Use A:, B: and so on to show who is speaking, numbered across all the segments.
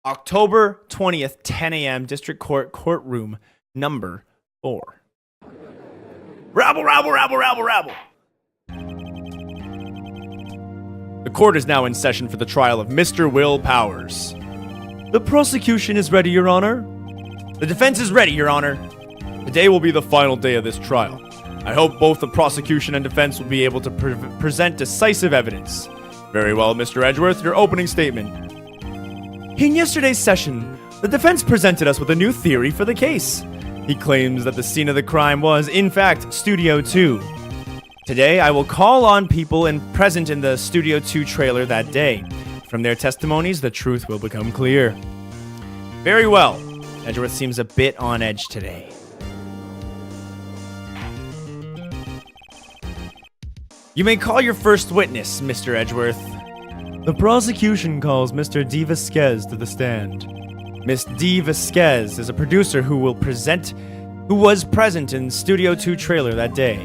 A: October 20th, 10 a.m., District Court, courtroom number 4. Rabble, rabble, rabble, rabble, rabble. The court is now in session for the trial of Mr. Will Powers. The prosecution is ready, Your Honor. The defense is ready, Your Honor. Today will be the final day of this trial. I hope both the prosecution and defense will be able to present decisive evidence. Very well, Mr. Edgeworth, your opening statement. In yesterday's session, the defense presented us with a new theory for the case. He claims that the scene of the crime was, in fact, Studio 2. Today, I will call on people present in the Studio 2 trailer that day. From their testimonies, the truth will become clear. Very well. Edgeworth seems a bit on edge today. You may call your first witness, Mr. Edgeworth. The prosecution calls Mr. D. Vasquez to the stand. Miss D. Vasquez is a producer who was present in Studio 2 trailer that day.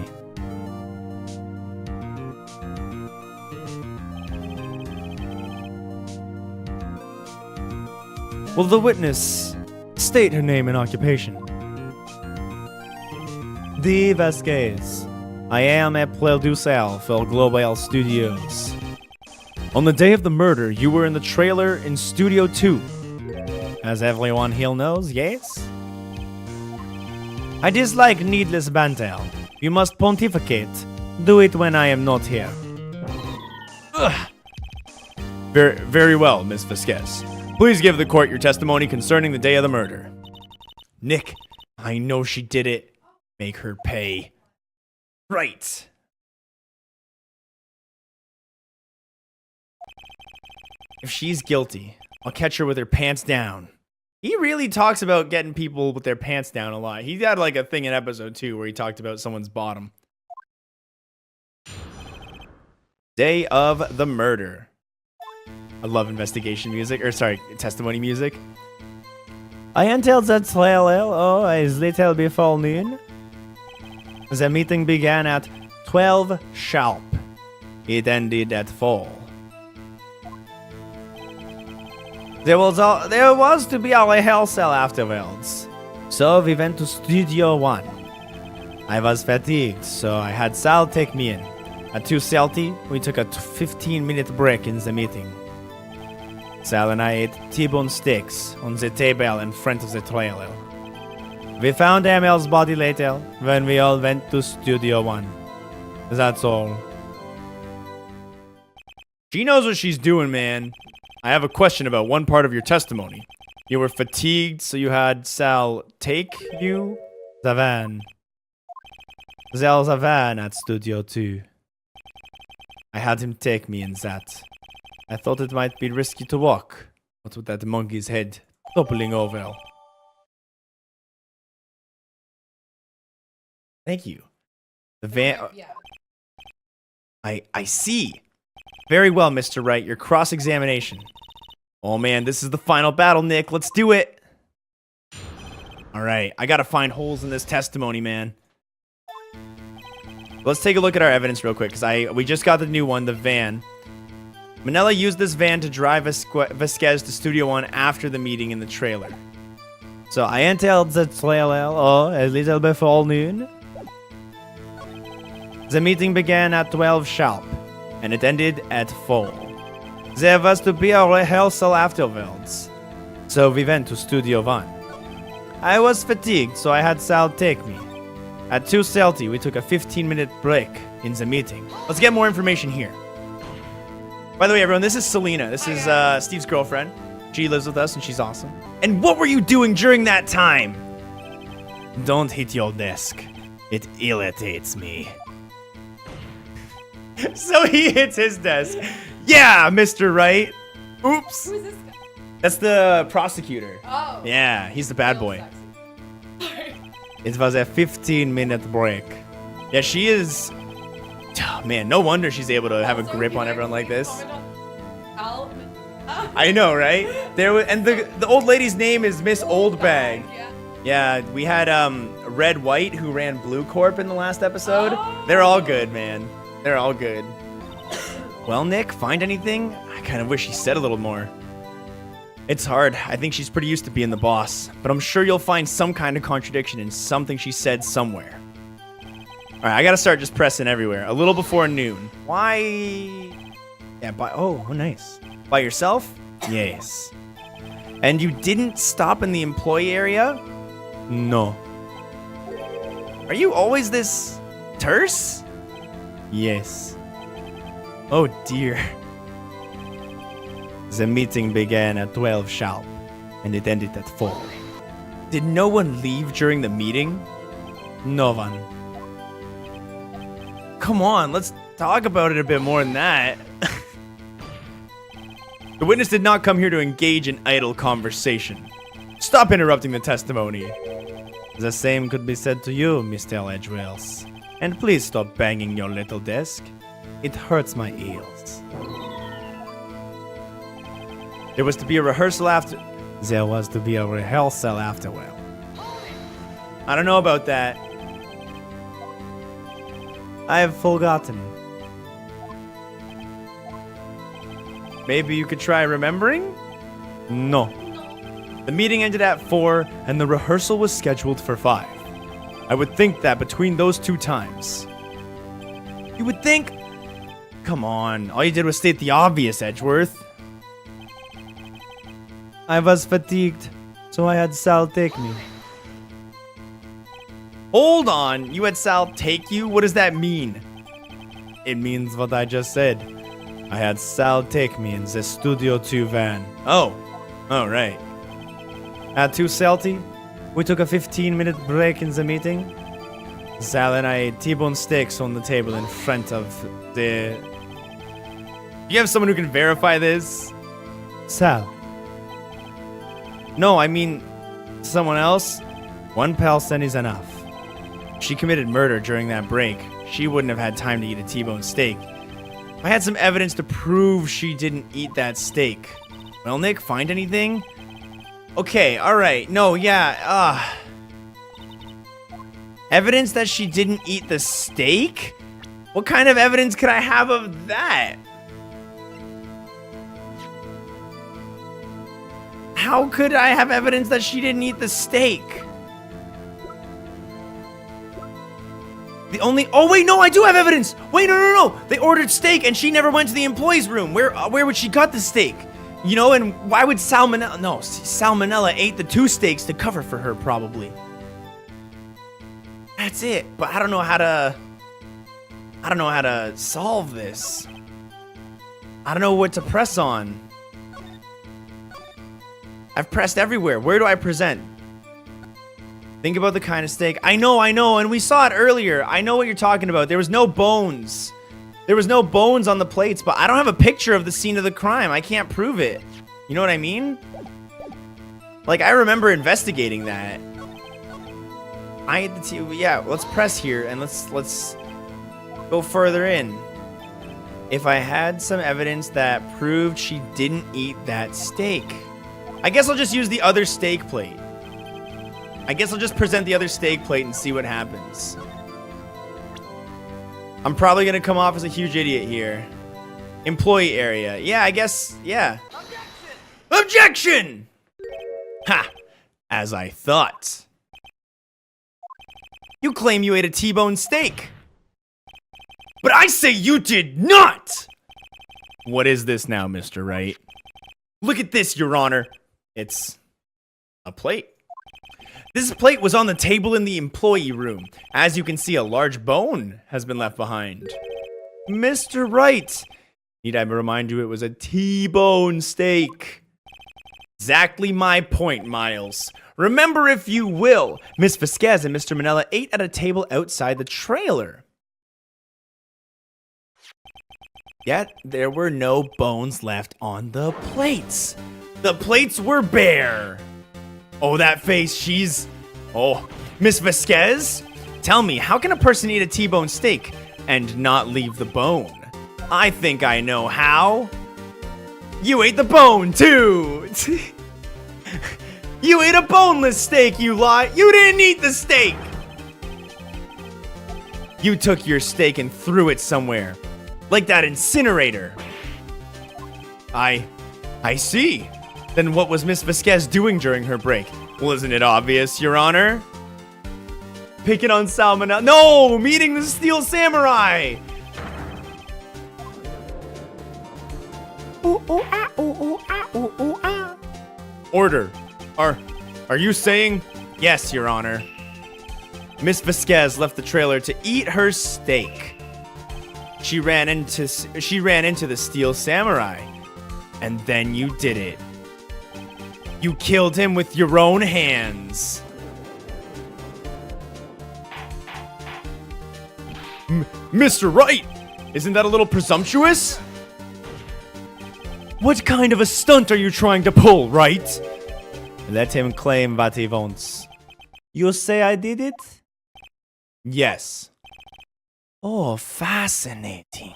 A: Will the witness state her name and occupation? D. Vasquez. I am a producer for Global Studios. On the day of the murder, you were in the trailer in Studio 2. As everyone here knows, yes? I dislike needless banter. You must pontificate. Do it when I am not here. Ugh. Very, very well, Miss Vasquez. Please give the court your testimony concerning the day of the murder. Nick, I know she did it. Make her pay. Right. If she's guilty, I'll catch her with her pants down. He really talks about getting people with their pants down a lot. He had like a thing in episode 2 where he talked about someone's bottom. Day of the murder. I love investigation music, testimony music. I entered the trailer a little before noon. The meeting began at 12 sharp. It ended at 4. There was to be a rehearsal afterwards, so we went to Studio 1. I was fatigued, so I had Sal take me in. At 2:30, we took a 15-minute break in the meeting. Sal and I ate T-bone steaks on the table in front of the trailer. We found Emil's body later when we all went to Studio 1. That's all. She knows what she's doing, man. I have a question about one part of your testimony. You were fatigued, so you had Sal take you? The van. There's a van at Studio 2. I had him take me in that. I thought it might be risky to walk, but with that monkey's head toppling over. Thank you. The van...
B: Yeah.
A: I see. Very well, Mr. Wright. Your cross-examination. Oh, man, this is the final battle, Nick. Let's do it. All right. I got to find holes in this testimony, man. Let's take a look at our evidence real quick, because we just got the new one, the van. Manella used this van to drive Vasquez to Studio 1 after the meeting in the trailer. So I entered the trailer a little before noon. The meeting began at 12 sharp, and it ended at 4. There was to be a rehearsal afterwards, so we went to Studio 1. I was fatigued, so I had Sal take me. At 2:30, we took a 15-minute break in the meeting. Let's get more information here. By the way, everyone, this is Selena. This is Steve's girlfriend. She lives with us, and she's awesome. And what were you doing during that time? Don't hit your desk. It irritates me. So he hits his desk. Yeah, Mr. Wright. Oops.
B: Who is this guy?
A: That's the prosecutor.
B: Oh.
A: Yeah, he's the bad boy.
B: Sorry.
A: It was a 15-minute break. Yeah, she is... Oh, man, no wonder she's able to have a grip on everyone like this. I know, right? And the old lady's name is Miss Oldbag. Yeah, we had Red White, who ran Blue Corp in the last episode.
B: Oh.
A: They're all good, man. They're all good. Well, Nick, find anything? I kind of wish he said a little more. It's hard. I think she's pretty used to being the boss, but I'm sure you'll find some kind of contradiction in something she said somewhere. All right, I gotta start just pressing everywhere. A little before noon. Why? Yeah, oh, nice. By yourself? Yes. And you didn't stop in the employee area? No. Are you always this terse? Yes. Oh dear. The meeting began at 12 sharp, and it ended at 4. Did no one leave during the meeting? No one. Come on, let's talk about it a bit more than that. The witness did not come here to engage in idle conversation. Stop interrupting the testimony. The same could be said to you, Mr. Edgewells. And please stop banging your little desk. It hurts my ears. There was to be a rehearsal after... There was to be a rehearsal afterward. I don't know about that. I have forgotten. Maybe you could try remembering? No. The meeting ended at 4, and the rehearsal was scheduled for 5. I would think that between those 2 times... You would think... Come on, all you did was state the obvious, Edgeworth. I was fatigued, so I had Sal take me. Hold on, you had Sal take you? What does that mean? It means what I just said. I had Sal take me in the Studio 2 van. Oh, right. At 2:30, we took a 15-minute break in the meeting. Sal and I ate T-bone steaks on the table in front of the... You have someone who can verify this? Sal. No, I mean, someone else. 1% is enough. She committed murder during that break. She wouldn't have had time to eat a T-bone steak. I had some evidence to prove she didn't eat that steak. Well, Nick, find anything? Okay, alright. No, yeah, evidence that she didn't eat the steak? What kind of evidence could I have of that? How could I have evidence that she didn't eat the steak? The only... Oh, wait, no, I do have evidence! Wait, no. They ordered steak and she never went to the employee's room. Where would she got the steak? You know, and why would Salmonella... No, Salmonella ate the 2 steaks to cover for her, probably. That's it. But I don't know how to solve this. I don't know what to press on. I've pressed everywhere. Where do I present? Think about the kind of steak. I know, and we saw it earlier. I know what you're talking about. There was no bones. There was no bones on the plates, but I don't have a picture of the scene of the crime. I can't prove it. You know what I mean? Like, I remember investigating that. I ate the TV. Yeah, let's press here and let's go further in. If I had some evidence that proved she didn't eat that steak. I guess I'll just use the other steak plate. I guess I'll just present the other steak plate and see what happens. I'm probably gonna come off as a huge idiot here. Employee area. Yeah, I guess, yeah. Objection! Ha! As I thought. You claim you ate a T-bone steak. But I say you did not! What is this now, Mr. Wright? Look at this, Your Honor. It's a plate. This plate was on the table in the employee room. As you can see, a large bone has been left behind. Mr. Wright, need I remind you it was a T-bone steak? Exactly my point, Miles. Remember, if you will, Miss Vasquez and Mr. Manella ate at a table outside the trailer. Yet, there were no bones left on the plates. The plates were bare. Oh, that face, she's... Oh, Miss Vasquez? Tell me, how can a person eat a T-bone steak and not leave the bone? I think I know how. You ate the bone, too! You ate a boneless steak, you lie! You didn't eat the steak! You took your steak and threw it somewhere. Like that incinerator. I see. Then what was Miss Vasquez doing during her break? Well, isn't it obvious, Your Honor? Picking on Salmonella. No! Meeting the Steel Samurai! Ooh, ooh, ah, ooh, ooh, ah, ooh, ooh, ah. Order. Are you saying? Yes, Your Honor. Miss Vasquez left the trailer to eat her steak. She ran into the Steel Samurai. And then you did it. You killed him with your own hands. Mr. Wright! Isn't that a little presumptuous? What kind of a stunt are you trying to pull, Wright? Let him claim what he wants. You say I did it? Yes. Oh, fascinating.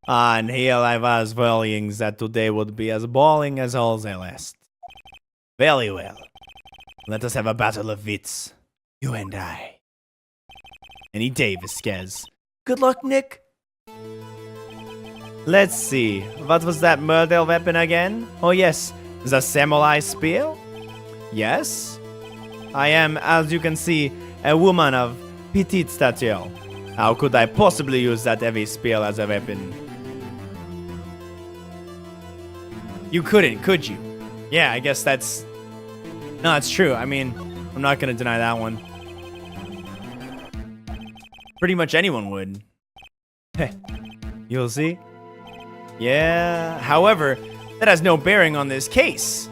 A: And here I was worrying that today would be as boring as all the rest. Very well. Let us have a battle of wits. You and I. Any day, Vasquez. Good luck, Nick. Let's see. What was that murder weapon again? Oh, yes. The samurai spear? Yes. I am, as you can see, a woman of petite stature. How could I possibly use that heavy spear as a weapon? You couldn't, could you? Yeah, I guess that's... No, it's true. I mean, I'm not gonna deny that one. Pretty much anyone would. Heh. You'll see. Yeah, however, that has no bearing on this case.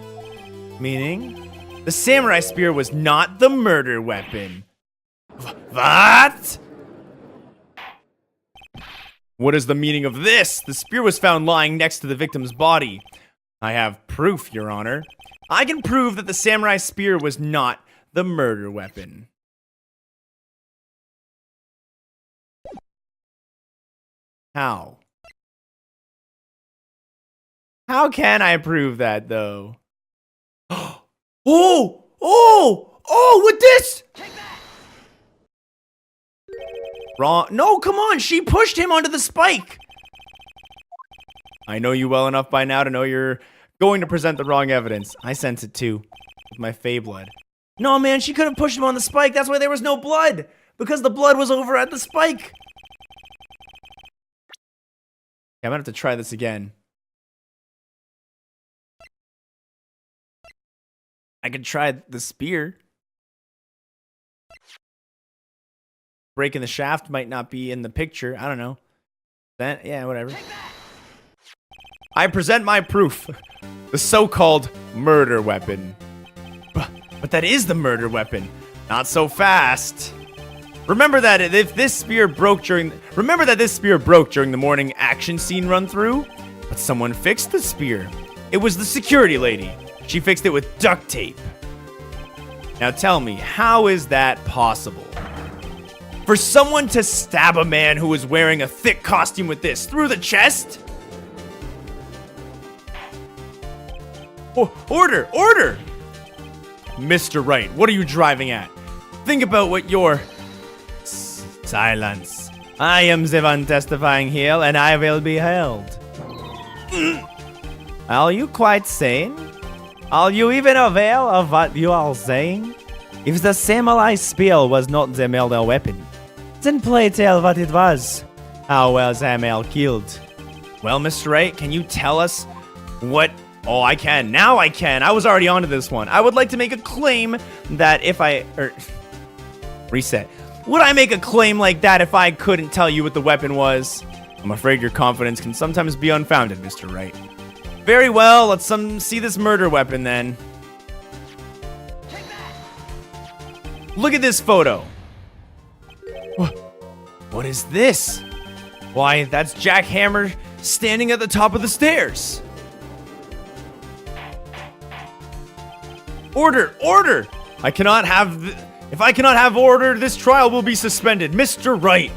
A: Meaning, the samurai spear was not the murder weapon. What? What is the meaning of this? The spear was found lying next to the victim's body. I have proof, Your Honor. I can prove that the samurai spear was not the murder weapon. How? How can I prove that, though? With this! Wrong. No, come on. She pushed him onto the spike. I know you well enough by now to know you're going to present the wrong evidence. I sense it too. With my fey blood. No, man. She could have pushed him on the spike. That's why there was no blood. Because the blood was over at the spike. Okay, I'm gonna have to try this again. I could try the spear. Breaking the shaft might not be in the picture. I don't know. Then, yeah, whatever. I present my proof. The so-called murder weapon. But that is the murder weapon. Not so fast. Remember that this spear broke during the morning action scene run through, but someone fixed the spear. It was the security lady. She fixed it with duct tape. Now tell me, how is that possible? For someone to stab a man who was wearing a thick costume with this through the chest? Oh, order! Mr. Wright, what are you driving at? Think about what you're... Silence. I am the one testifying here, and I will be held. Are you quite sane? Are you even aware of what you are saying? If the samurai spear was not the murder weapon, then pray tell what it was. How was Amel killed? Well, Mr. Wright, can you tell us what... Oh, I can. Now I can. I was already onto this one. I would like to make a claim that if I... Reset. Would I make a claim like that if I couldn't tell you what the weapon was? I'm afraid your confidence can sometimes be unfounded, Mr. Wright. Very well, let's see this murder weapon then. Look at this photo. What is this? Why, that's Jack Hammer standing at the top of the stairs. Order! I cannot have... If I cannot have order, this trial will be suspended. Mr. Wright.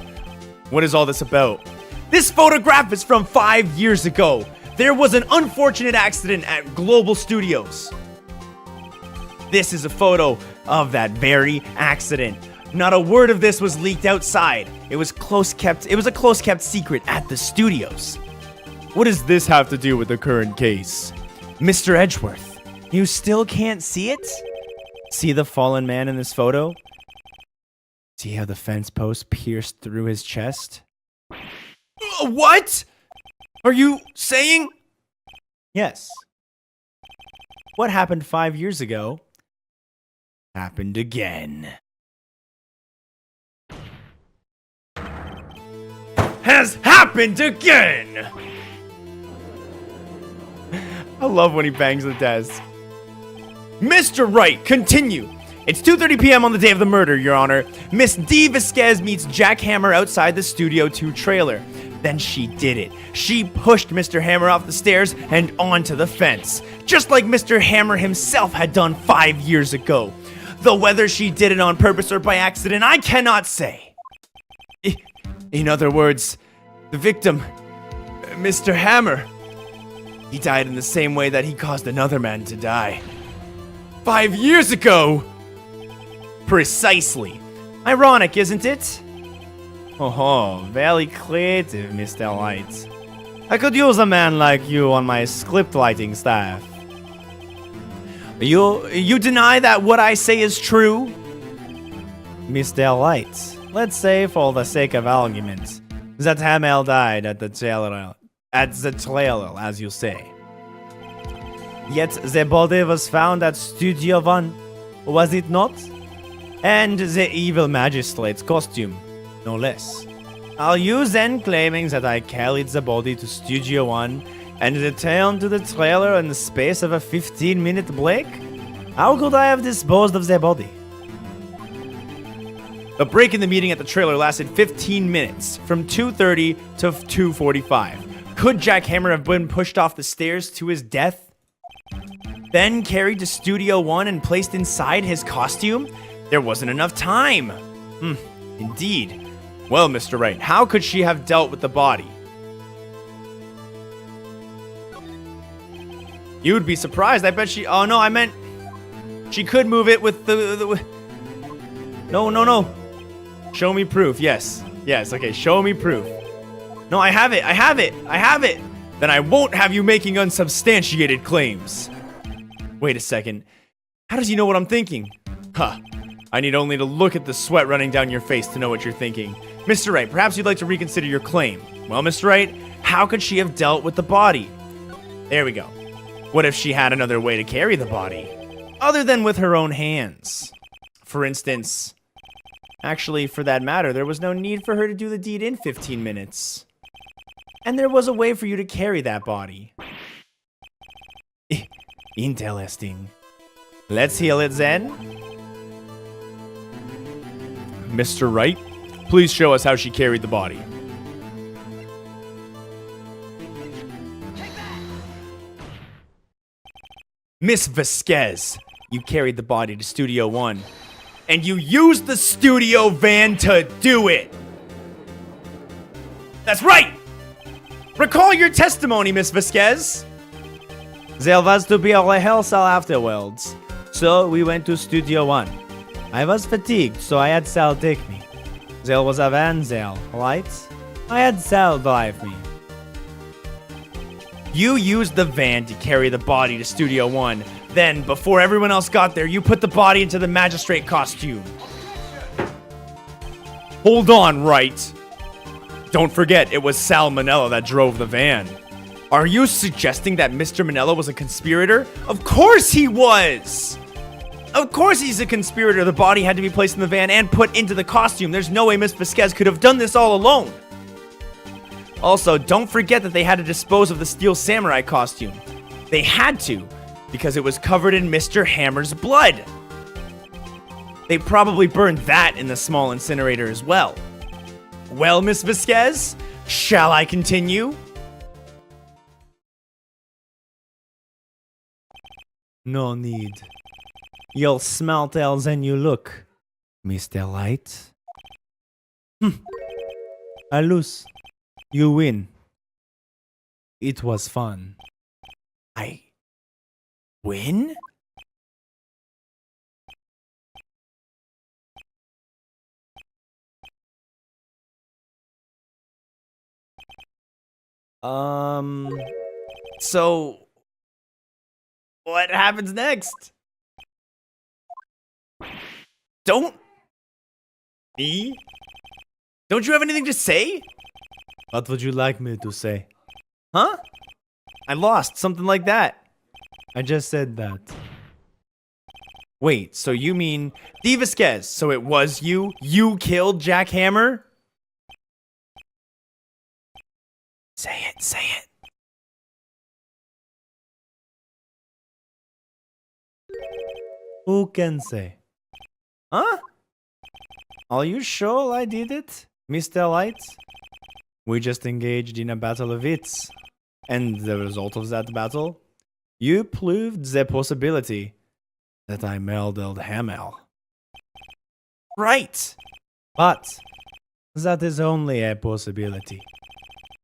A: What is all this about? This photograph is from 5 years ago. There was an unfortunate accident at Global Studios. This is a photo of that very accident. Not a word of this was leaked outside. It was a close kept secret at the studios. What does this have to do with the current case? Mr. Edgeworth, You still can't see it? See the fallen man in this photo? See how the fence post pierced through his chest? What? Are you saying? Yes. What happened 5 years ago happened again. Has happened again! I love when he bangs the desk. Mr. Wright, continue! It's 2:30 p.m. on the day of the murder, Your Honor. Miss D. Vasquez meets Jack Hammer outside the Studio 2 trailer. Then she did it. She pushed Mr. Hammer off the stairs and onto the fence, just like Mr. Hammer himself had done 5 years ago. Though whether she did it on purpose or by accident, I cannot say. In other words, the victim, Mr. Hammer, he died in the same way that he caused another man to die. 5 years ago! Precisely. Ironic, isn't it? Oh, very creative, Mr. Wright. I could use a man like you on my script writing staff. You deny that what I say is true? Mr. Wright, let's say for the sake of argument that Hammer died at the trailer, as you say. Yet the body was found at Studio 1, was it not? And the evil magistrate's costume, no less. Are you then claiming that I carried the body to Studio 1 and returned to the trailer in the space of a 15-minute break? How could I have disposed of the body? The break in the meeting at the trailer lasted 15 minutes, from 2:30 to 2:45. Could Jack Hammer have been pushed off the stairs to his death? Then carried to Studio 1 and placed inside his costume? There wasn't enough time. Indeed. Well, Mr. Wright, how could she have dealt with the body? You would be surprised. I bet she... Oh, no, I meant... She could move it with the... No. Show me proof. Yes, okay, show me proof. No, I have it. Then I won't have you making unsubstantiated claims. Wait a second. How does he know what I'm thinking? I need only to look at the sweat running down your face to know what you're thinking. Mr. Wright, perhaps you'd like to reconsider your claim. Well, Mr. Wright, how could she have dealt with the body? There we go. What if she had another way to carry the body? Other than with her own hands. For instance... Actually, for that matter, there was no need for her to do the deed in 15 minutes. And there was a way for you to carry that body. Interesting. Let's heal it then. Mr. Wright, please show us how she carried the body. Miss Vasquez, you carried the body to Studio 1. And you used the studio van to do it. That's right! Recall your testimony, Miss Vasquez. There was to be a rehearsal afterwards, so we went to Studio 1. I was fatigued, so I had Sal take me. There was a van there, right? I had Sal drive me. You used the van to carry the body to Studio 1. Then, before everyone else got there, you put the body into the magistrate costume. Hold on, Wright. Don't forget, it was Sal Manella that drove the van. Are you suggesting that Mr. Manella was a conspirator? Of course he was! Of course he's a conspirator. The body had to be placed in the van and put into the costume. There's no way Miss Vasquez could have done this all alone. Also, don't forget that they had to dispose of the Steel Samurai costume. They had to, because it was covered in Mr. Hammer's blood. They probably burned that in the small incinerator as well. Well, Miss Vasquez, shall I continue? No need. You're smarter than you look, Mr. Wright. I lose. You win. It was fun. I win? So What happens next? Don't you have anything to say? What would you like me to say? Huh? I lost, something like that. I just said that. Wait, so you mean Vasquez? So it was you? You killed Jack Hammer? Say it, say it. Who can say? Huh? Are you sure I did it, Mr. Light? We just engaged in a battle of wits. And the result of that battle? You proved the possibility that I murdered Hamel. Right! But that is only a possibility.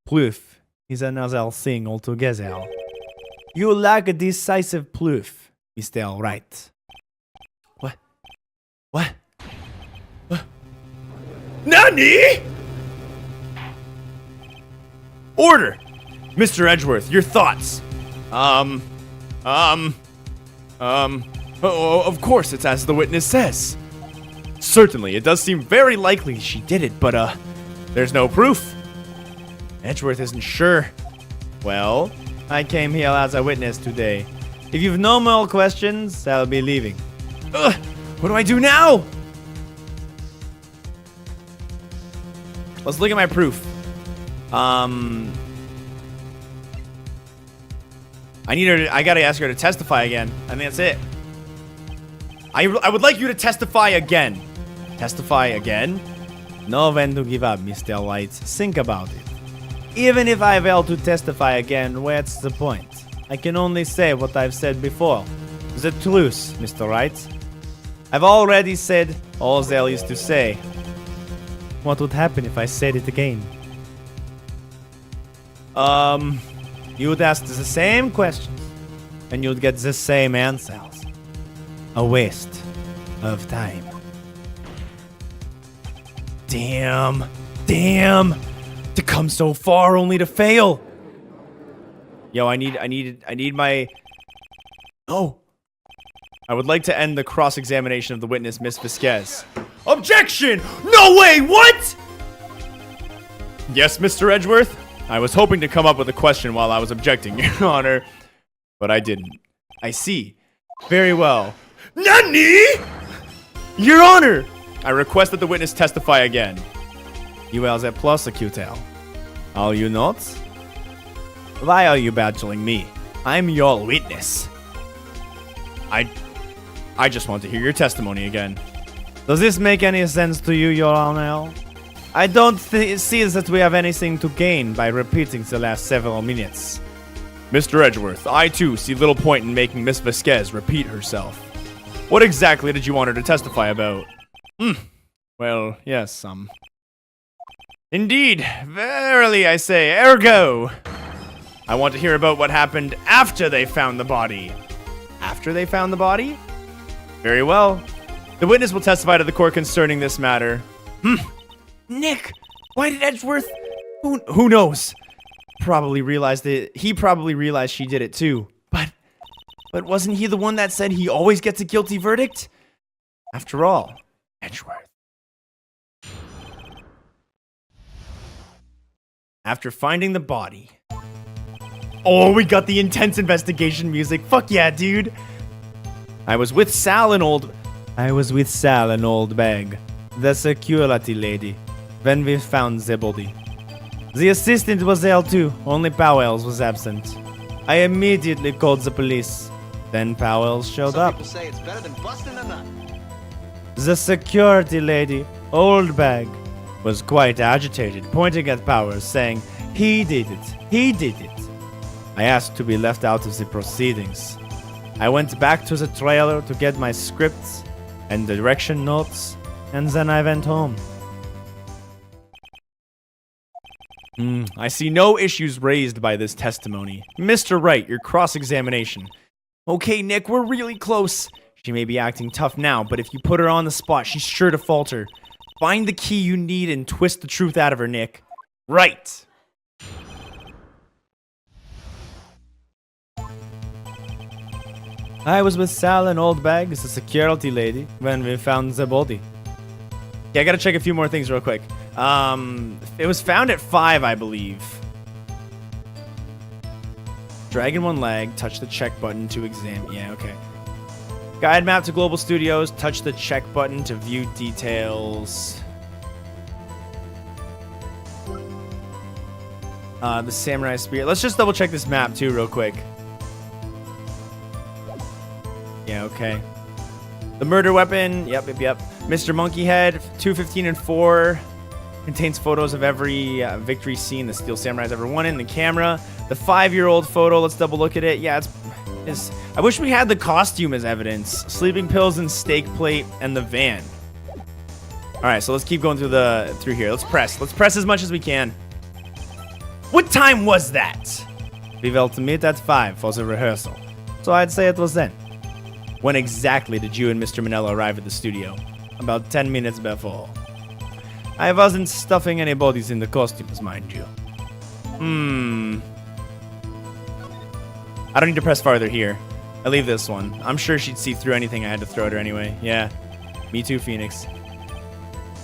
A: Proof is another thing altogether. You lack a decisive proof, Mr. Wright. What? What? NANI?! Order! Mr. Edgeworth, your thoughts. Of course it's as the witness says. Certainly, it does seem very likely she did it, but, there's no proof. Edgeworth isn't sure. Well, I came here as a witness today. If you've no more questions, I'll be leaving. Ugh, what do I do now? Let's look at my proof. I gotta ask her to testify again. I think that's it. I would like you to testify again. Testify again? Know when to give up, Mr. Light. Think about it. Even if I fail to testify again, what's the point? I can only say what I've said before. The truth, Mr. Wright. I've already said all there is to say. What would happen if I said it again? You would ask the same questions, and you'd get the same answers. A waste of time. Damn. To come so far only to fail. Yo, I need my... Oh. I would like to end the cross-examination of the witness, Miss Vasquez. Objection! No way, what?! Yes, Mr. Edgeworth? I was hoping to come up with a question while I was objecting, Your Honor. But I didn't. I see. Very well. NANI?! Your Honor! I request that the witness testify again. You are the prosecutor. Are you not? Why are you battling me? I'm your witness. I just want to hear your testimony again. Does this make any sense to you, Your Honor? I don't see that we have anything to gain by repeating the last several minutes. Mr. Edgeworth, I too see little point in making Miss Vasquez repeat herself. What exactly did you want her to testify about? Well, yes, Indeed, verily I say, ergo. I want to hear about what happened after they found the body. After they found the body? Very well. The witness will testify to the court concerning this matter. Nick, why did Edgeworth? Who knows? Probably realized it. He probably realized she did it too. But wasn't he the one that said he always gets a guilty verdict? After all, Edgeworth. After finding the body. Oh, we got the intense investigation music. Fuck yeah, dude. I was with Sal and Old Bag, the security lady, when we found the body. The assistant was there too, only Powell's was absent. I immediately called the police. Then Powell showed up.
C: People say it's better than busting a nut.
A: The security lady, Old Bag, was quite agitated, pointing at Powers, saying, he did it. I asked to be left out of the proceedings. I went back to the trailer to get my scripts and direction notes, and then I went home. I see no issues raised by this testimony. Mr. Wright, your cross-examination. Okay, Nick, we're really close. She may be acting tough now, but if you put her on the spot, she's sure to falter. Find the key you need and twist the truth out of her, Nick. Right. I was with Sal and Old Bag, the security lady, when we found the body. Yeah, I gotta check a few more things real quick. It was found at 5, I believe. Dragon one leg, touch the check button to examine. Yeah, okay. Guide map to Global Studios, touch the check button to view details. The samurai spear. Let's just double check this map too real quick. Yeah, okay. The murder weapon. Yep. Mr. Monkey Head, 215 and 4. Contains photos of every victory scene the Steel Samurai's ever won in the camera. The 5-year-old photo, let's double look at it. Yeah, it's I wish we had the costume as evidence. Sleeping pills and steak plate and the van. All right, so let's keep going through here. Let's press as much as we can. What time was that? We were to meet at 5 for the rehearsal. So I'd say it was then. When exactly did you and Mr. Manella arrive at the studio? About 10 minutes before. I wasn't stuffing any bodies in the costumes, mind you. I don't need to press farther here. I leave this one. I'm sure she'd see through anything I had to throw at her anyway. Yeah. Me too, Phoenix.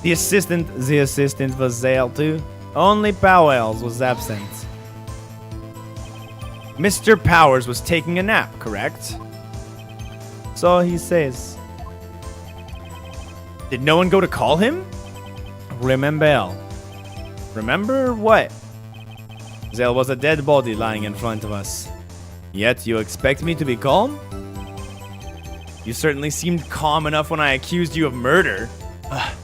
A: The assistant was there too. Only Powell's was absent. Mr. Powers was taking a nap, correct? So he says. Did no one go to call him? Remember what? There was a dead body lying in front of us. Yet you expect me to be calm? You certainly seemed calm enough when I accused you of murder. Ugh.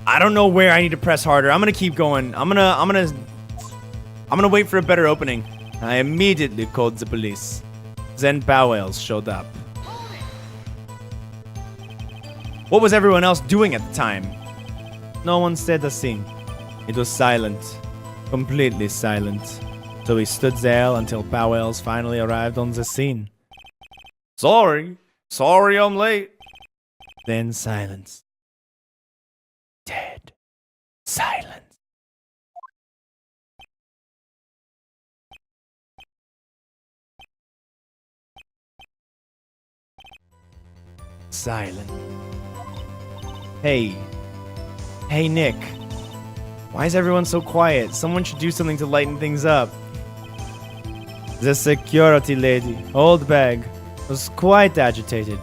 A: I don't know where I need to press harder. I'm gonna keep going. I'm gonna wait for a better opening. I immediately called the police. Then Powell's showed up. What was everyone else doing at the time? No one said a thing. It was silent. Completely silent. So we stood there until Powell's finally arrived on the scene. Sorry I'm late. Then silence. Dead. Silence. Silent. Hey, Nick. Why is everyone so quiet? Someone should do something to lighten things up. The security lady, Old Bag, was quite agitated,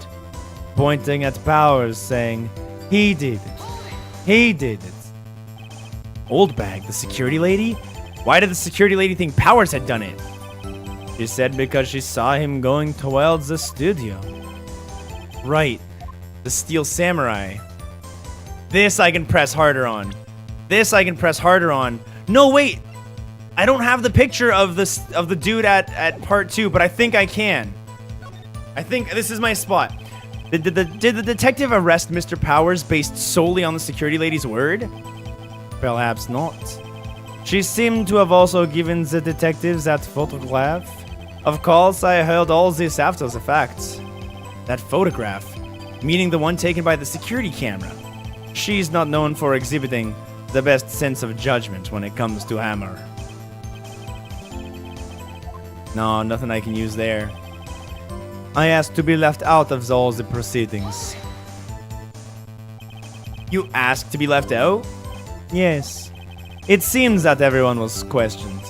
A: pointing at Powers, saying, He did it. Old Bag, the security lady? Why did the security lady think Powers had done it? She said because she saw him going towards the studio. Right, the Steel Samurai. This I can press harder on. No, wait. I don't have the picture of the dude at part 2, but I think I can. I think this is my spot. Did the detective arrest Mr. Powers based solely on the security lady's word? Perhaps not. She seemed to have also given the detectives that photograph. Of course, I heard all this after the fact. That photograph, meaning the one taken by the security camera. She's not known for exhibiting the best sense of judgment when it comes to Hammer. No, nothing I can use there. I asked to be left out of all the proceedings. You asked to be left out? Yes. It seems that everyone was questioned.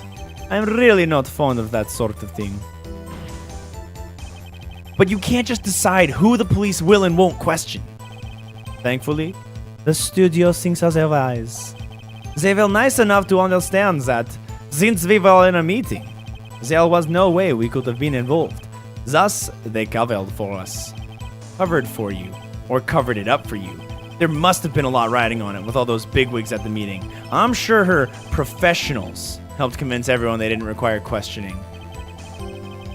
A: I'm really not fond of that sort of thing. But you can't just decide who the police will and won't question. Thankfully, the studio thinks otherwise. They were nice enough to understand that, since we were in a meeting, there was no way we could have been involved. Thus, they covered for us. Covered for you. Or covered it up for you. There must have been a lot riding on it with all those bigwigs at the meeting. I'm sure her professionals helped convince everyone they didn't require questioning.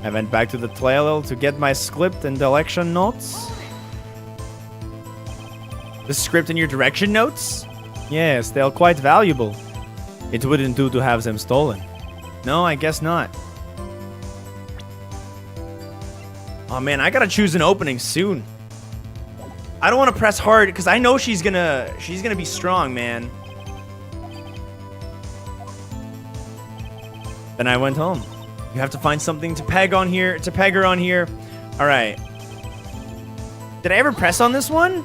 A: I went back to the trailer to get my script and direction notes. The script and your direction notes? Yes, they're quite valuable. It wouldn't do to have them stolen. No, I guess not. Oh man, I gotta choose an opening soon. I don't want to press hard because I know she's gonna be strong, man. Then I went home. You have to find something to peg on here, to peg her on here. All right. Did I ever press on this one?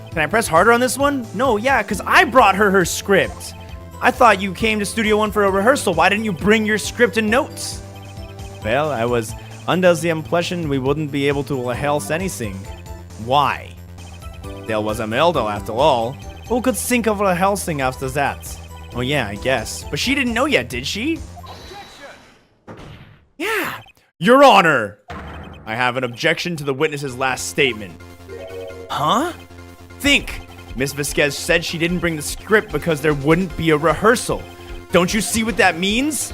A: Can I press harder on this one? No, yeah, because I brought her script. I thought you came to Studio One for a rehearsal. Why didn't you bring your script and notes? Well, I was under the impression we wouldn't be able to rehearse anything. Why? There was a murder after all. Who could think of rehearsing after that? Oh yeah, I guess. But she didn't know yet, did she? Yeah. Your Honor! I have an objection to the witness's last statement. Huh? Think. Miss Vasquez said she didn't bring the script because there wouldn't be a rehearsal. Don't you see what that means?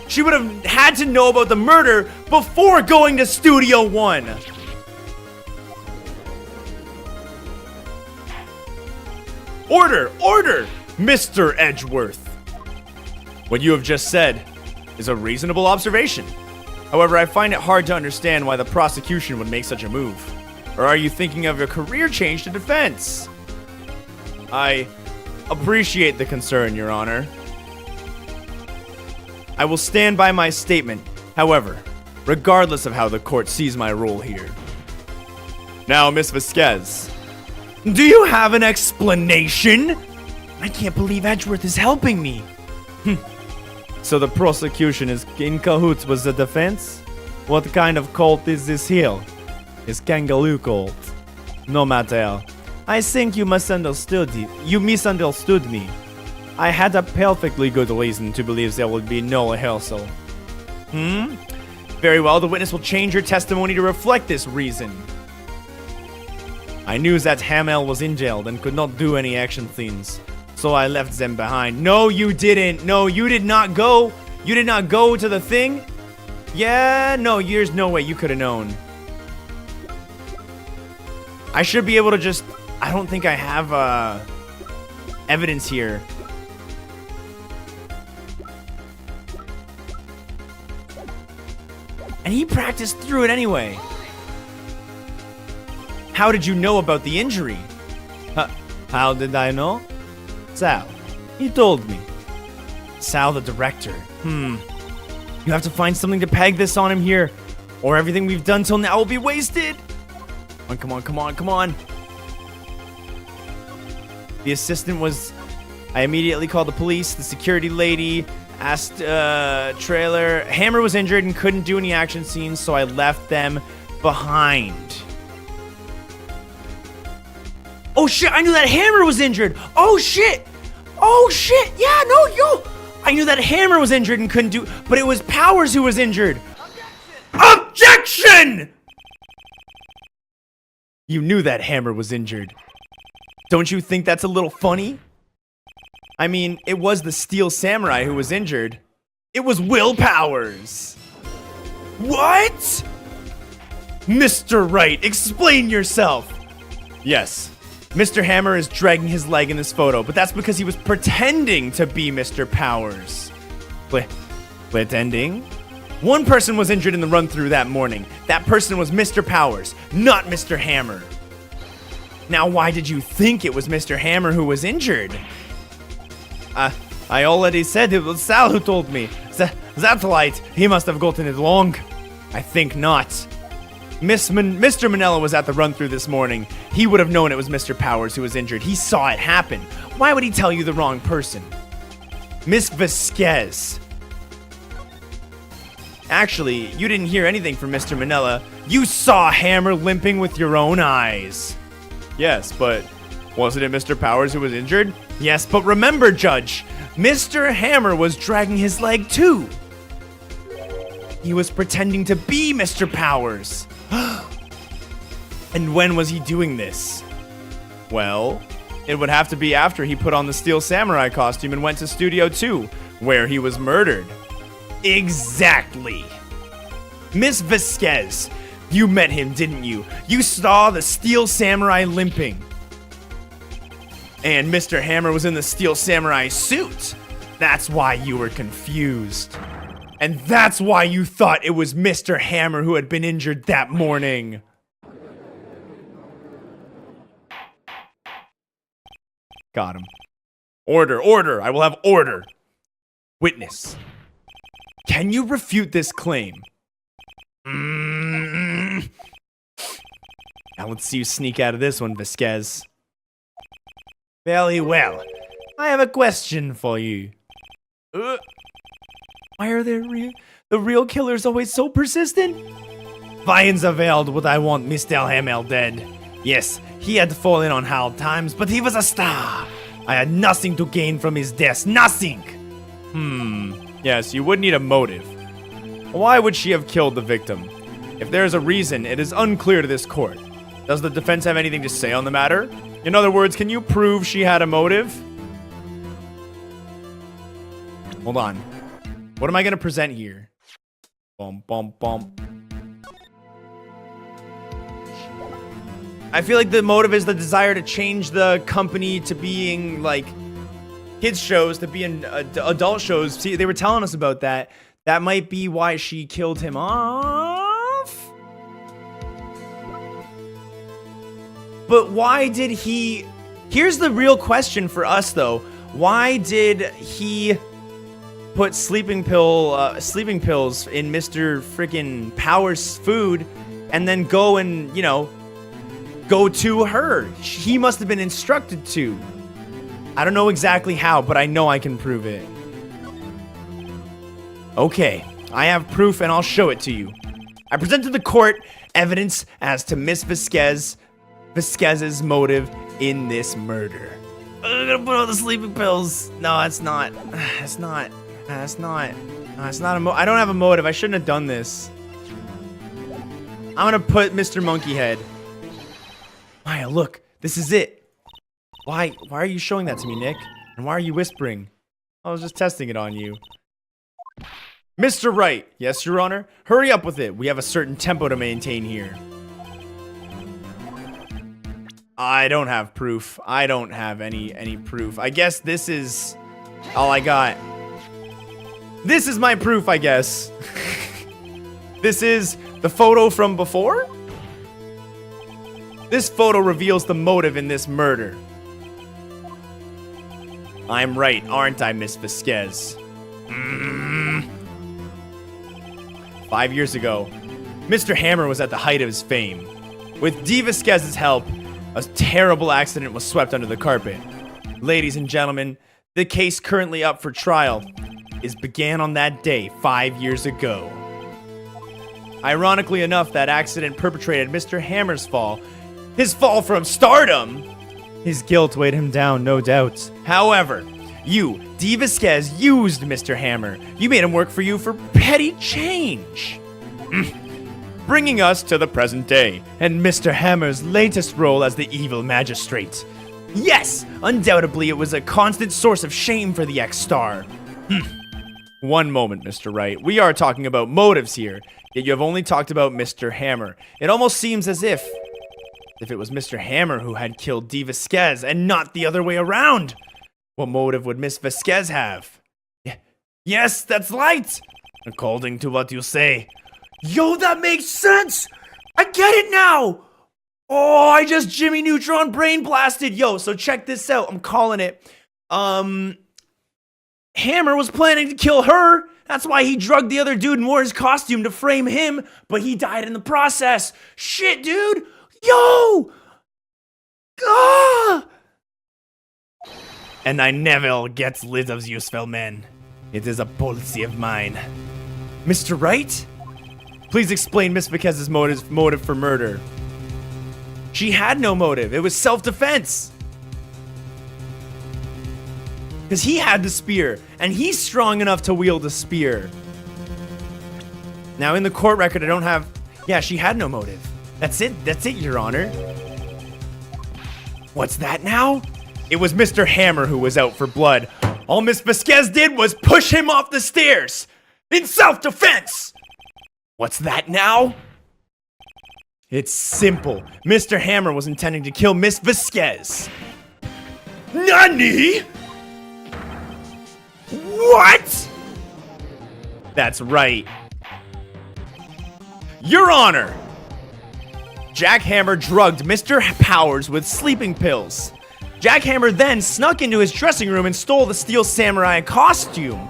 A: She would have had to know about the murder before going to Studio One. Order! Order! Mr. Edgeworth. What you have just said is a reasonable observation. However, I find it hard to understand why the prosecution would make such a move. Or are you thinking of a career change to defense? I appreciate the concern, Your Honor. I will stand by my statement, however, regardless of how the court sees my role here. Now, Miss Vasquez, do you have an explanation? I can't believe Edgeworth is helping me. So the prosecution is in cahoots with the defense? What kind of cult is this here? It's kangaroo cult. No matter. I think you misunderstood me. I had a perfectly good reason to believe there would be no rehearsal. Very well, the witness will change her testimony to reflect this reason. I knew that Hamel was in jail and could not do any action scenes, so I left them behind. No, you didn't. No, you did not go. You did not go to the thing? Yeah, no, there's no way you could have known. I should be able to just... I don't think I have evidence here. And he practiced through it anyway. How did you know about the injury? How did I know? Sal. He told me. Sal, the director. You have to find something to peg this on him here, or everything we've done till now will be wasted. Come on, come on, come on. The assistant was... I immediately called the police. The security lady asked trailer. Hammer was injured and couldn't do any action scenes, so I left them behind. Oh shit, I knew that Hammer was injured. Oh shit. Oh shit. Yeah, no, yo. I knew that Hammer was injured and couldn't do... But it was Powers who was injured. Objection! You knew that Hammer was injured. Don't you think that's a little funny? I mean, it was the Steel Samurai who was injured. It was Will Powers. What? Mr. Wright, explain yourself. Yes, Mr. Hammer is dragging his leg in this photo, but that's because he was pretending to be Mr. Powers. Pretending? One person was injured in the run-through that morning. That person was Mr. Powers, not Mr. Hammer. Now, why did you think it was Mr. Hammer who was injured? I already said it was Sal who told me. That light, he must have gotten it wrong. I think not. Mr. Manella was at the run-through this morning. He would have known it was Mr. Powers who was injured. He saw it happen. Why would he tell you the wrong person? Miss Vasquez. Actually, you didn't hear anything from Mr. Manella. You saw Hammer limping with your own eyes. Yes, but wasn't it Mr. Powers who was injured? Yes, but remember, Judge, Mr. Hammer was dragging his leg too. He was pretending to be Mr. Powers. And when was he doing this? Well, it would have to be after he put on the Steel Samurai costume and went to Studio 2, where he was murdered. Exactly. Miss Vasquez, you met him, didn't you? You saw the Steel Samurai limping. And Mr. Hammer was in the Steel Samurai suit. That's why you were confused. And that's why you thought it was Mr. Hammer who had been injured that morning. Got him. Order, order. I will have order. Witness, can you refute this claim? Now let's see you sneak out of this one, Vasquez. Very well. I have a question for you. Why are the real killers always so persistent? Vines availed what I want Mr. Hamel dead. Yes, he had fallen on hard times, but he was a star. I had nothing to gain from his death, nothing. Yes, you would need a motive. Why would she have killed the victim? If there is a reason, it is unclear to this court. Does the defense have anything to say on the matter? In other words, can you prove she had a motive? Hold on. What am I going to present here? Bum, bum, bum. I feel like the motive is the desire to change the company to being like kids shows, to being adult shows. See, they were telling us about that. That might be why she killed him off. But why did he... Here's the real question for us, though. Why did he put sleeping pills in Mr. Freaking Powers' food and then go and, you know, go to her? He must have been instructed to. I don't know exactly how, but I know I can prove it. Okay, I have proof and I'll show it to you. I present to the court evidence as to Miss Vasquez's motive in this murder. I'm gonna put all the sleeping pills. No, it's not. It's not. It's not. It's not I don't have a motive. I shouldn't have done this. I'm gonna put Mr. Monkey Head. Maya, look. This is it. Why are you showing that to me, Nick? And why are you whispering? I was just testing it on you. Mr. Wright. Yes, Your Honor. Hurry up with it. We have a certain tempo to maintain here. I don't have proof. I don't have any proof. I guess this is all I got. This is my proof, I guess. This is the photo from before? This photo reveals the motive in this murder. I'm right, aren't I, Miss Vasquez? 5 years ago, Mr. Hammer was at the height of his fame. With D. Vasquez's help, a terrible accident was swept under the carpet. Ladies and gentlemen, the case currently up for trial began on that day 5 years ago. Ironically enough, that accident perpetrated Mr. Hammer's fall. His fall from stardom! His guilt weighed him down, no doubt. However, you, D. Vasquez, used Mr. Hammer. You made him work for you for petty change. Bringing us to the present day, and Mr. Hammer's latest role as the evil magistrate. Yes, undoubtedly it was a constant source of shame for the ex-star. One moment, Mr. Wright. We are talking about motives here, yet you have only talked about Mr. Hammer. It almost seems as if it was Mr. Hammer who had killed D. Vasquez and not the other way around. What motive would Miss Vasquez have? Yes, that's right. According to what you say. Yo, that makes sense. I get it now. Oh, I just Jimmy Neutron brain blasted. Yo, so check this out. I'm calling it. Hammer was planning to kill her. That's why he drugged the other dude and wore his costume to frame him, but he died in the process. Shit, dude. Yo! Ah! And I never get rid of useful men. It is a policy of mine. Mr. Wright? Please explain Miss Vasquez's motive for murder. She had no motive. It was self-defense. Because he had the spear, and he's strong enough to wield a spear. Now, in the court record, I don't have... Yeah, she had no motive. That's it, Your Honor. What's that now? It was Mr. Hammer who was out for blood. All Miss Vasquez did was push him off the stairs. In self-defense! What's that now? It's simple. Mr. Hammer was intending to kill Miss Vasquez. Nani? What? That's right. Your Honor! Jack Hammer drugged Mr. Powers with sleeping pills. Jack Hammer then snuck into his dressing room and stole the Steel Samurai costume.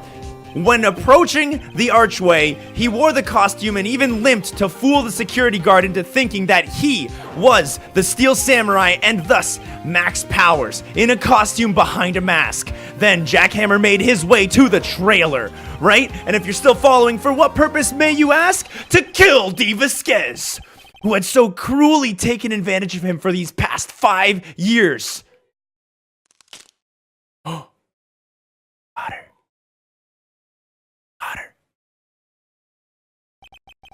A: When approaching the archway, he wore the costume and even limped to fool the security guard into thinking that he was the Steel Samurai and thus Max Powers in a costume behind a mask. Then Jackhammer made his way to the trailer, right? And if you're still following, for what purpose may you ask? To kill D. Vasquez, who had so cruelly taken advantage of him for these past 5 years. Oh, Otter. Otter.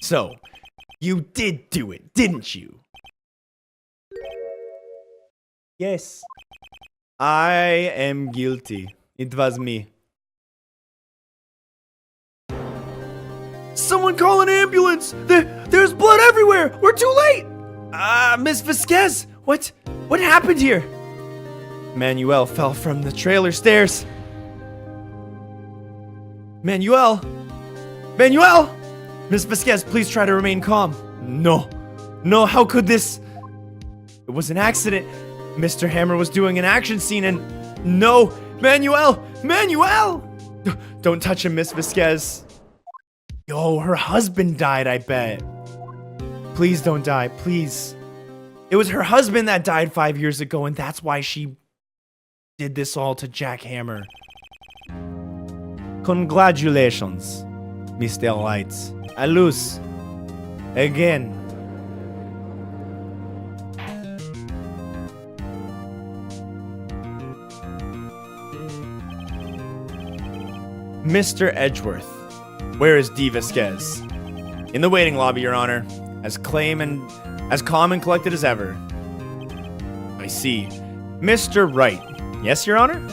A: So, you did do it, didn't you? Yes. I am guilty. It was me. Someone call an ambulance! There's blood everywhere! We're too late! Miss Vasquez, what happened here? Manuel fell from the trailer stairs. Manuel! Miss Vasquez, please try to remain calm. No, how could this? It was an accident. Mr. Hammer was doing an action scene and... No! Manuel! Don't touch him, Miss Vasquez. Yo, her husband died, I bet. Please don't die, please. It was her husband that died 5 years ago, and that's why she did this all to Jackhammer. Congratulations, Mr. Wright. I lose. Again. Mr. Edgeworth, where is D. Vasquez? In the waiting lobby, Your Honor. As calm and collected as ever. I see. Mr. Wright. Yes, Your Honor?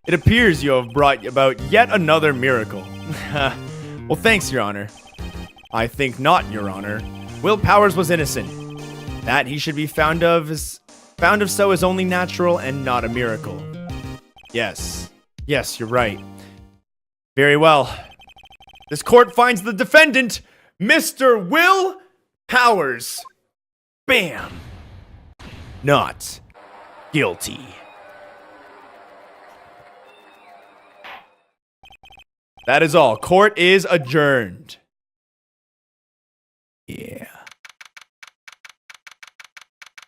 A: It appears you have brought about yet another miracle. Well, thanks, Your Honor. I think not, Your Honor. Will Powers was innocent. That he should be found of so is only natural and not a miracle. Yes, you're right. Very well. This court finds the defendant, Mr. Will Powers. Bam. Not guilty. That is all. Court is adjourned. Yeah.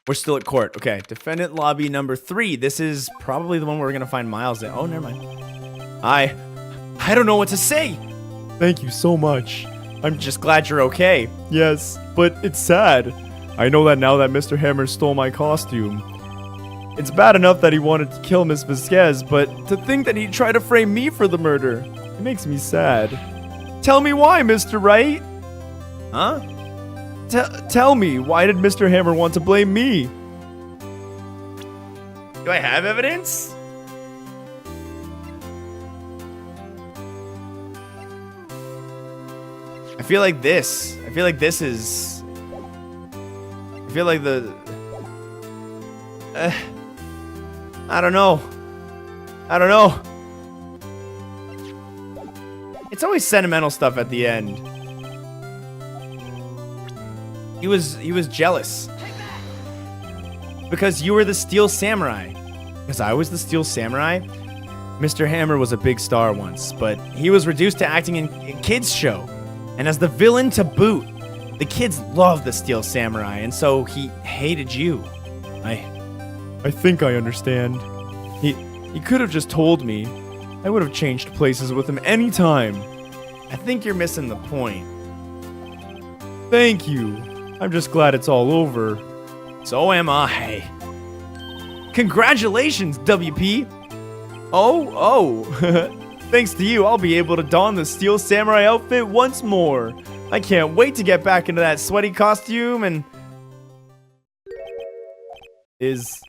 A: We're still at court. Okay. Defendant lobby number 3. This is probably the one where we're going to find Miles in. Oh, never mind. I don't know what to say. Thank you so much. I'm just glad you're okay. Yes, but it's sad. I know that now that Mr. Hammer stole my costume. It's bad enough that he wanted to kill Miss Vasquez, but to think that he tried to frame me for the murder, it makes me sad. Tell me why, Mr. Wright. Huh? Tell me, why did Mr. Hammer want to blame me? Do I have evidence? I feel like the... I don't know. It's always sentimental stuff at the end. He was jealous. Because you were the Steel Samurai. Because I was the Steel Samurai? Mr. Hammer was a big star once, but he was reduced to acting in a kids' show. And as the villain to boot, the kids loved the Steel Samurai, and so he hated you. I think I understand. He could have just told me. I would have changed places with him anytime. I think you're missing the point. Thank you. I'm just glad it's all over. So am I. Congratulations, WP. Oh. Thanks to you, I'll be able to don the Steel Samurai outfit once more. I can't wait to get back into that sweaty costume and... Is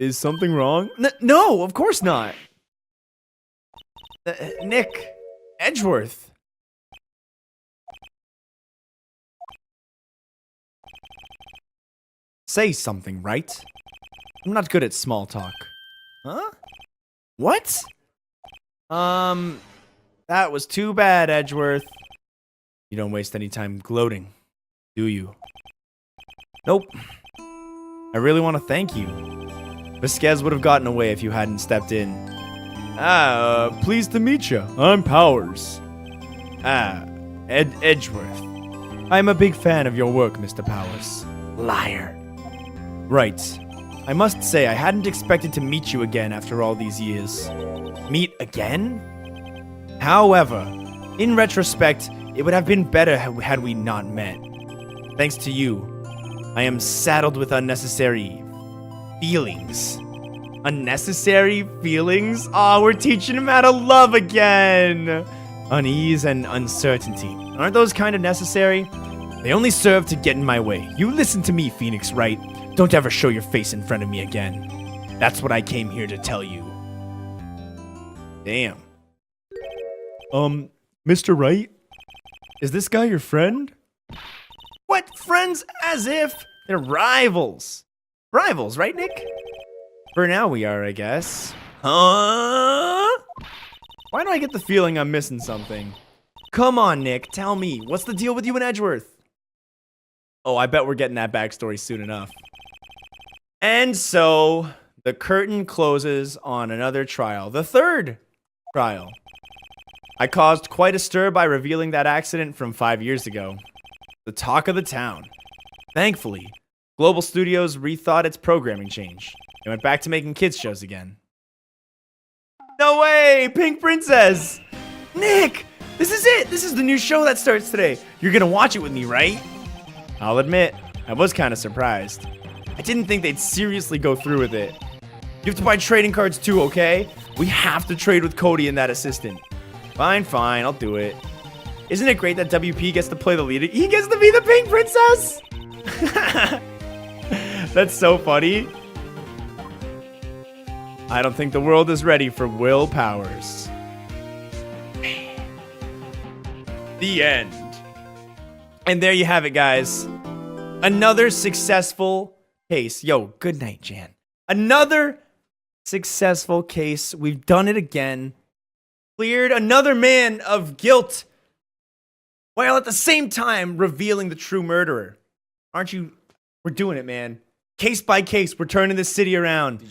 A: something wrong? No, of course not. Nick, Edgeworth. Say something, right? I'm not good at small talk. Huh? What? That was too bad, Edgeworth. You don't waste any time gloating, do you? Nope. I really want to thank you. Vasquez would have gotten away if you hadn't stepped in. Pleased to meet you. I'm Powers. Edgeworth. I'm a big fan of your work, Mr. Powers. Liar. Right. I must say, I hadn't expected to meet you again after all these years. Meet again? However, in retrospect, it would have been better had we not met. Thanks to you, I am saddled with unnecessary feelings. Unnecessary feelings? Aw, we're teaching him how to love again! Unease and uncertainty. Aren't those kind of necessary? They only serve to get in my way. You listen to me, Phoenix Wright. Don't ever show your face in front of me again. That's what I came here to tell you. Damn. Mr. Wright? Is this guy your friend? What? Friends? As if they're rivals. Rivals, right, Nick? For now we are, I guess. Huh? Why do I get the feeling I'm missing something? Come on, Nick, tell me. What's the deal with you and Edgeworth? Oh, I bet we're getting that backstory soon enough. And so, the curtain closes on another trial. The third trial. I caused quite a stir by revealing that accident from 5 years ago. The talk of the town. Thankfully, Global Studios rethought its programming change. It went back to making kids shows again. No way! Pink Princess! Nick! This is it! This is the new show that starts today. You're gonna watch it with me, right? I'll admit, I was kind of surprised. I didn't think they'd seriously go through with it. You have to buy trading cards too, okay? We have to trade with Cody and that assistant. Fine, I'll do it. Isn't it great that WP gets to play the lead? He gets to be the Pink Princess! That's so funny. I don't think the world is ready for Will Powers. The end. And there you have it, guys. Another successful case. Yo, good night, Jan. Another successful case. We've done it again. Cleared another man of guilt, while at the same time revealing the true murderer. Aren't you? We're doing it, man. Case by case, we're turning this city around.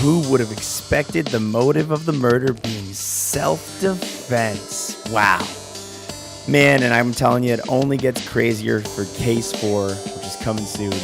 A: Who would have expected the motive of the murder being self-defense? Wow. Man, and I'm telling you, it only gets crazier for Case 4, which is coming soon.